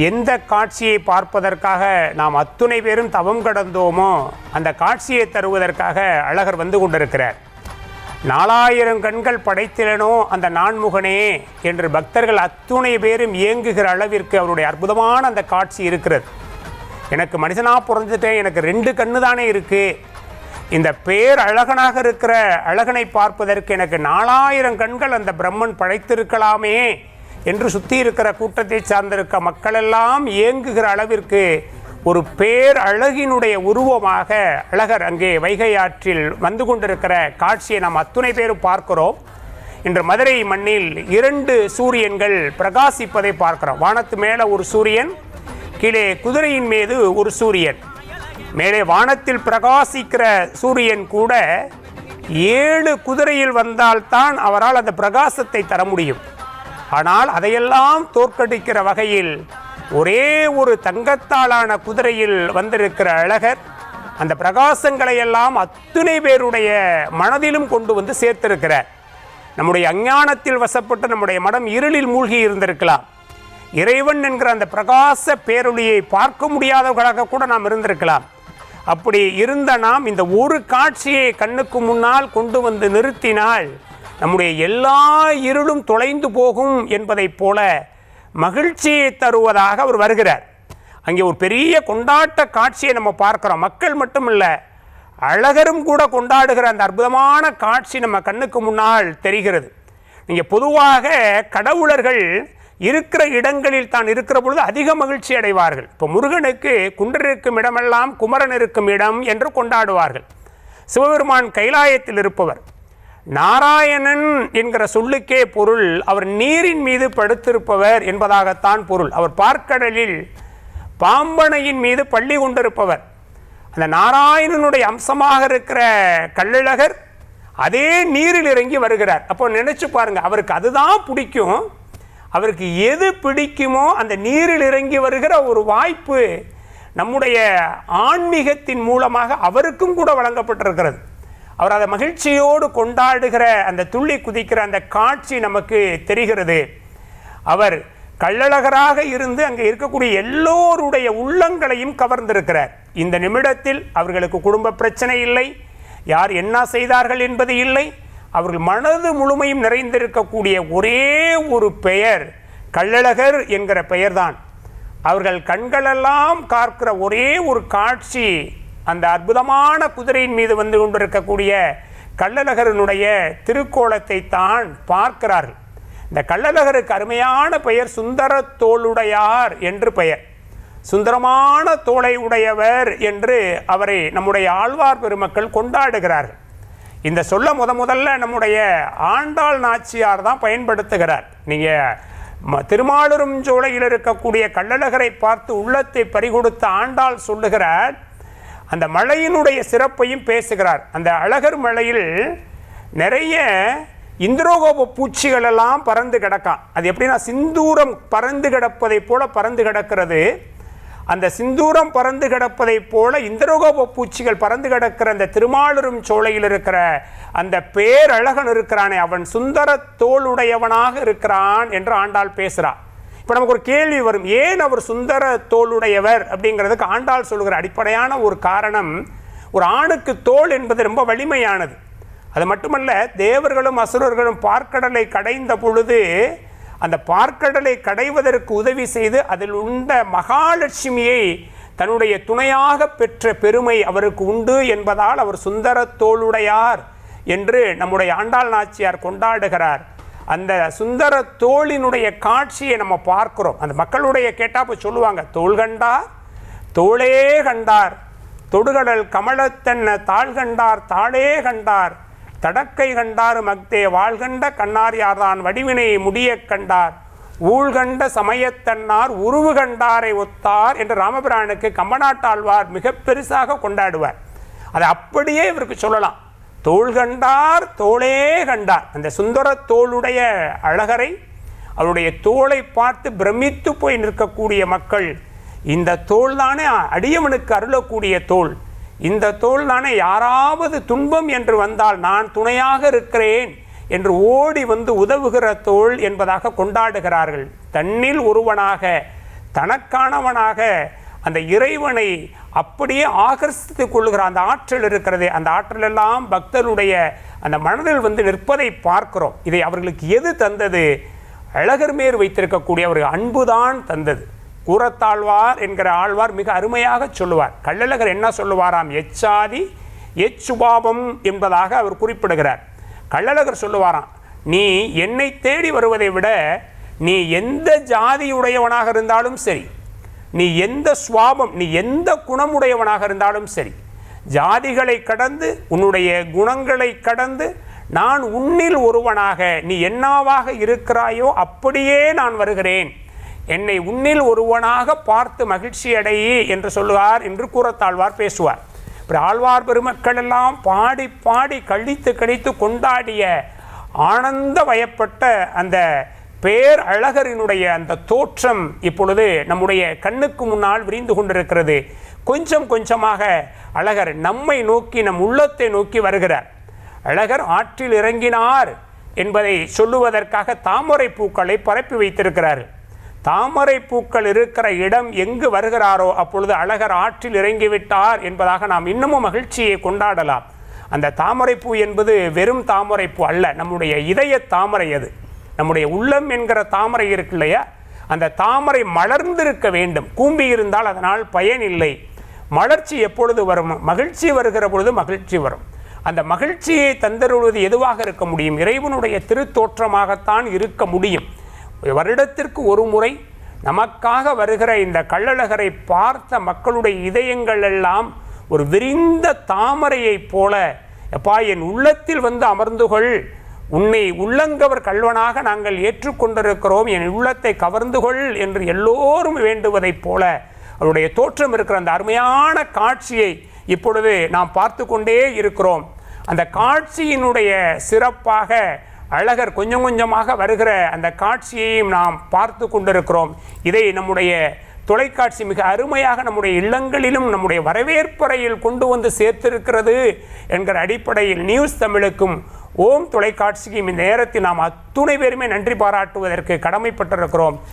எந்த காட்சியை பார்ப்பதற்காக நாம் அத்துணை பேரும் தவம் கடந்தோமோ அந்த காட்சியை தருவதற்காக அழகர் வந்து கொண்டிருக்கிறார். 4000 கண்கள் படைத்திலனோ அந்த நான்முகனே என்று பக்தர்கள் அத்துணை பேரும் இயங்குகிற அளவிற்கு அவருடைய அற்புதமான அந்த காட்சி இருக்கிறது. எனக்கு மனுஷனாக பிறந்துட்டேன், எனக்கு 2 கண்ணு தானே இருக்குது, இந்த பேர் அழகனாக இருக்கிற அழகனை பார்ப்பதற்கு எனக்கு 4000 கண்கள் அந்த பிரம்மன் படைத்திருக்கலாமே என்று சுற்றி இருக்கிற கூட்டத்தை சார்ந்திருக்க மக்களெல்லாம் இயங்குகிற அளவிற்கு ஒரு பேர் அழகினுடைய உருவமாக அழகர் அங்கே வைகை ஆற்றில் வந்து கொண்டிருக்கிற காட்சியை நாம் அத்துணை பேரும் பார்க்கிறோம். இன்று மதுரை மண்ணில் 2 சூரியன்கள் பிரகாசிப்பதை பார்க்கிறோம். வானத்து மேலே ஒரு சூரியன், கீழே குதிரையின் மீது ஒரு சூரியன். மேலே வானத்தில் பிரகாசிக்கிற சூரியன் கூட 7 குதிரையில் வந்தால்தான் அவரால் அந்த பிரகாசத்தை தர முடியும். ஆனால் அதையெல்லாம் தோற்கடிக்கிற வகையில் ஒரே ஒரு தங்கத்தாலான குதிரையில் வந்திருக்கிற அழகர் அந்த பிரகாசங்களை எல்லாம் அத்துணை பேருடைய மனதிலும் கொண்டு வந்து சேர்த்திருக்கிறார். நம்முடைய அஞ்ஞானத்தில் வசப்பட்டு நம்முடைய மனம் இருளில் மூழ்கி இருந்திருக்கலாம். இறைவன் என்கிற அந்த பிரகாச பேரொளியை பார்க்க முடியாதவர்களாக கூட நாம் இருந்திருக்கலாம். அப்படி இருந்த நாம் இந்த ஒரு காட்சியை கண்ணுக்கு முன்னால் கொண்டு வந்து நிறுத்தினால் நம்முடைய எல்லா இருளும் தொலைந்து போகும் என்பதைப் போல மகிழ்ச்சியை தருவதாக அவர் வருகிறார். அங்கே ஒரு பெரிய கொண்டாட்ட காட்சியை நம்ம பார்க்குறோம். மக்கள் மட்டும் இல்லை, அழகரும் கூட கொண்டாடுகிற அந்த அற்புதமான காட்சி நம்ம கண்ணுக்கு முன்னால் தெரிகிறது. நீங்கள் பொதுவாக கடவுளர்கள் இருக்கிற இடங்களில் தான் இருக்கிற பொழுது அதிக மகிழ்ச்சி அடைவார்கள். இப்போ முருகனுக்கு குன்றர் இருக்கும் இடமெல்லாம் குமரன் இருக்கும் இடம் என்று கொண்டாடுவார்கள். சிவபெருமான் கைலாயத்தில் இருப்பவர். நாராயணன் என்கிற சொல்லுக்கே பொருள் அவர் நீரின் மீது படுத்திருப்பவர் என்பதாகத்தான் பொருள். அவர் பார்க்கடலில் பாம்பனையின் மீது பள்ளி கொண்டிருப்பவர். அந்த நாராயணனுடைய அம்சமாக இருக்கிற கள்ளழகர் அதே நீரில் இறங்கி வருகிறார். அப்போ நினைச்சு பாருங்க, அவருக்கு அதுதான் பிடிக்கும். அவருக்கு எது பிடிக்குமோ அந்த நீரில் இறங்கி வருகிற ஒரு வாய்ப்பு நம்முடைய ஆன்மீகத்தின் மூலமாக அவருக்கும் கூட வழங்கப்பட்டிருக்கிறது. அவர் அதை மகிழ்ச்சியோடு கொண்டாடுகிற அந்த துள்ளி குதிக்கிற அந்த காட்சி நமக்கு தெரிகிறது. அவர் கள்ளழகராக இருந்து அங்கே இருக்கக்கூடிய எல்லோருடைய உள்ளங்களையும் கவர்ந்திருக்கிறார். இந்த நிமிடத்தில் அவர்களுக்கு குடும்ப பிரச்சனை இல்லை, யார் என்ன செய்தார்கள் என்பது இல்லை. அவர்கள் மனது முழுமையும் நிறைந்திருக்கக்கூடிய ஒரே ஒரு பெயர் கள்ளழகர் என்கிற பெயர்தான். அவர்கள் கண்களெல்லாம் பார்க்கிற ஒரே ஒரு காட்சி அந்த அற்புதமான குதிரையின் மீது வந்து கொண்டிருக்கக்கூடிய கள்ளழகரனுடைய திருக்கோலத்தை தான் பார்க்கிறார்கள். இந்த கள்ளழகருக்கு அருமையான பெயர் சுந்தர தோளுடையார் என்று பெயர். சுந்தரமான தோளை உடையவர் என்று அவரை நம்முடைய ஆழ்வார் பெருமக்கள் கொண்டாடுகிறார்கள். இந்த சொல்ல முதல்ல நம்முடைய ஆண்டாள் நாச்சியார் தான் பயன்படுத்துகிறார். நீங்கள் திருமாலுரும் சோலையில் இருக்கக்கூடிய கள்ளழகரை பார்த்து உள்ளத்தை பறிகொடுத்த ஆண்டாள் சொல்லுகிறார். அந்த மலையினுடைய சிறப்பையும் பேசுகிறார். அந்த அழகர் மலையில் நிறைய இந்திரோகோப பூச்சிகள் எல்லாம் பறந்து கிடக்கான். அது எப்படின்னா சிந்தூரம் பறந்து கிடப்பதை போல பறந்து கிடக்கிறது. அந்த சிந்தூரம் பறந்து கிடப்பதை போல இந்திரோகோப பூச்சிகள் பறந்து கிடக்கிற அந்த திருமாலுரும் சோலையில் இருக்கிற அந்த பேரழகன் இருக்கிறானே, அவன் சுந்தர தோளுடையவனாக இருக்கிறான் என்று ஆண்டாள் பேசுகிறான். இப்போ நமக்கு ஒரு கேள்வி வரும், ஏன் அவர் சுந்தர தோளுடையவர் அப்படிங்கிறதுக்கு ஆண்டாள் சொல்கிற அடிப்படையான ஒரு காரணம், ஒரு ஆணுக்கு தோல் என்பது ரொம்ப வலிமையானது. அது மட்டுமல்ல, தேவர்களும் அசுரர்களும் பார்க்கடலை கடைந்த பொழுது அந்த பார்க்கடலை கடைவதற்கு உதவி செய்து அதில் உண்ட மகாலட்சுமியை தன்னுடைய துணையாக பெற்ற பெருமை அவருக்கு உண்டு என்பதால் அவர் சுந்தர தோளுடையார் என்று நம்முடைய ஆண்டாள் நாச்சியார் கொண்டாடுகிறார். அந்த சுந்தர தோளினுடைய காட்சியை நம்ம பார்க்கிறோம். அந்த மக்களுடைய கேட்டால் இப்போ சொல்லுவாங்க, தோள் கண்டார் தோளே கண்டார், தொடுகடல் கமலத்தென்ன தாழ் கண்டார் தாளே கண்டார், தடக்கை கண்டார் மக்தே வாழ்கண்ட கண்ணார் யார்தான் வடிவினை முடிய கண்டார், ஊழ்கண்ட சமயத்தன்னார் உருவு கண்டாரை ஒத்தார் என்று ராமபிரானுக்கு கம்பநாட்டாழ்வார் மிக பெருசாக கொண்டாடுவார். அதை அப்படியே இவருக்கு சொல்லலாம். தோள் கண்டார் தோளே கண்டார். அந்த சுந்தர தோளுடைய அழகரை, அவருடைய தோளை பார்த்து பிரமித்து போய் நிற்கக்கூடிய மக்கள், இந்த தோல் தானே அடியவனுக்கு அருளக்கூடிய தோல், இந்த தோல் தானே யாராவது துன்பம் என்று வந்தால் நான் துணையாக இருக்கிறேன் என்று ஓடி வந்து உதவுகிற தோல் என்பதாக கொண்டாடுகிறார்கள். தன்னில் ஒருவனாக தனக்கானவனாக அந்த இறைவனை அப்படியே ஆகர்ஷித்துக் கொள்ளுகிற அந்த ஆற்றல் இருக்கிறதே, அந்த ஆற்றலெல்லாம் பக்தருடைய அந்த மனதில் வந்து நிற்பதை பார்க்கிறோம். இதை அவர்களுக்கு எது தந்தது? அழகர் மேல் வைத்திருக்கக்கூடிய ஒரு அன்புதான் தந்தது. கூறத்தாழ்வார் என்கிற ஆழ்வார் மிக அருமையாக சொல்லுவார். கள்ளழகர் என்ன சொல்லுவாராம்? எச்சாதி எச்சுபாவம் என்பதாக அவர் குறிப்பிடுகிறார். கள்ளழகர் சொல்லுவாராம், நீ என்னை தேடி வருவதை விட நீ எந்த ஜாதியுடையவனாக இருந்தாலும் சரி, நீ எந்த சுவாபம், நீ எந்த குணமுடையவனாக இருந்தாலும் சரி, ஜாதிகளை கடந்து உன்னுடைய குணங்களை கடந்து நான் உன்னில் ஒருவனாக நீ என்னவாக இருக்கிறாயோ அப்படியே நான் வருகிறேன், என்னை உன்னில் ஒருவனாக பார்த்து மகிழ்ச்சி அடையே என்று சொல்லுவார் என்று கூறத்தாழ்வார் பேசுவார். அப்புறம் ஆழ்வார் பெருமக்கள் எல்லாம் பாடி பாடி கழித்து கொண்டாடிய ஆனந்த வயப்பட்ட அந்த பேர் அழகரினுடைய அந்த தோற்றம் இப்பொழுது நம்முடைய கண்ணுக்கு முன்னால் விரிந்து கொண்டிருக்கிறது. கொஞ்சம் கொஞ்சமாக அழகர் நம்மை நோக்கி, நம் உள்ளத்தை நோக்கி வருகிறார். அழகர் ஆற்றில் இறங்கினார் என்பதை சொல்லுவதற்காக தாமரை பூக்களை பரப்பி வைத்திருக்கிறார்கள். தாமரை பூக்கள் இருக்கிற இடம் எங்கு வருகிறாரோ அப்பொழுது அழகர் ஆற்றில் இறங்கிவிட்டார் என்பதாக நாம் இன்னமும் மகிழ்ச்சியை கொண்டாடலாம். அந்த தாமரை பூ என்பது வெறும் தாமரை பூ அல்ல, நம்முடைய இதய தாமரை. அது நம்முடைய உள்ளம் என்கிற தாமரை இருக்கு இல்லையா, அந்த தாமரை மலர்ந்திருக்க வேண்டும். கூம்பி இருந்தால் அதனால் பயன் இல்லை. மலர்ச்சி எப்பொழுது வரும்? மகிழ்ச்சி வருகிற பொழுது மகிழ்ச்சி வரும். அந்த மகிழ்ச்சியை தந்தருவது எதுவாக இருக்க முடியும்? இறைவனுடைய திருத்தோற்றமாகத்தான் இருக்க முடியும். வருடத்திற்கு ஒரு முறை நமக்காக வருகிற இந்த கள்ளழகரை பார்த்த மக்களுடைய இதயங்கள் எல்லாம் ஒரு விரிந்த தாமரையைப் போல, எப்பா என் உள்ளத்தில் வந்து அமர்ந்துகொள், உன்னை உள்ளங்கவர் கல்வனாக நாங்கள் ஏற்றுக்கொண்டிருக்கிறோம், என் உள்ளத்தை கவர்ந்துகொள் என்று எல்லோரும் வேண்டுவதைப் போல அவருடைய தோற்றம் இருக்கிற அந்த அருமையான காட்சியை இப்பொழுது நாம் பார்த்து கொண்டே இருக்கிறோம். அந்த காட்சியினுடைய சிறப்பாக அழகர் கொஞ்சம் கொஞ்சமாக வருகிற அந்த காட்சியையும் நாம் பார்த்து கொண்டிருக்கிறோம். இதை நம்முடைய தொலைக்காட்சி மிக அருமையாக நம்முடைய இல்லங்களிலும் நம்முடைய வரவேற்பறையில் கொண்டு வந்து சேர்த்திருக்கிறது என்கிற அடிப்படையில் நியூஸ் தமிழுக்கும் ஓம் தொலைக்காட்சிக்கும் இந்த நேரத்தில் நாம் அத்துணை பேருமே நன்றி பாராட்டுவதற்கு கடமைப்பட்டிருக்கிறோம்.